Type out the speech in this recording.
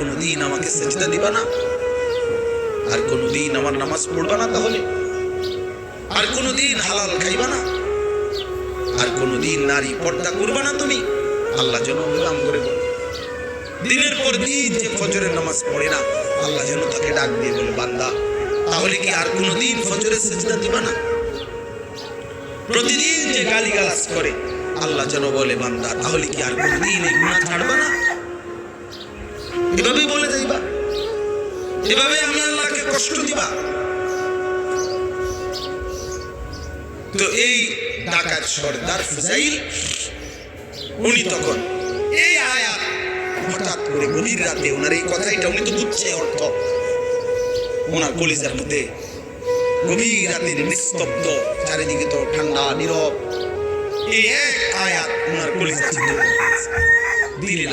কোনোদিন আমাকে সেজদা দিবা না? আর কোনোদিন আমার নামাজ পড়বা না? তাহলে আর কোনোদিন হালাল খাইবা না? আর কোনোদিন নারী পর্দা করবা না তুমি? আল্লাহ যেন নাম করে বলে, দিনের পর দিন যে ফজরের নামাজ পড়ে না, আল্লাহ যেন তাকে ডাক দিয়ে বলে, বান্দা তাহলে কি আর কোনোদিন ফজরের সেজদা দিবা না? প্রতিদিন যে গালিগালাজ করে, আল্লাহ যেন বলে, বান্দা তাহলে কি আর কোনোদিন এই গুনাহ ছাড়বা না? এভাবেই বলে যাইবা? এভাবে আমি আল্লাহকে কষ্ট দিবা? তো এই ডাকাত সর্দার ফুজাইল উনি তখন এই আয়াত হঠাৎ করে গভীর রাতে ওনার এই কথাটা উনি তো বুঝছে অর্থ, ওনার কলিজার মধ্যে গভীর রাতের নিস্তব্ধ, চারিদিকে তো ঠান্ডা নীরব, এই এক আয়াত ওনার কলিজার মধ্যে দিলে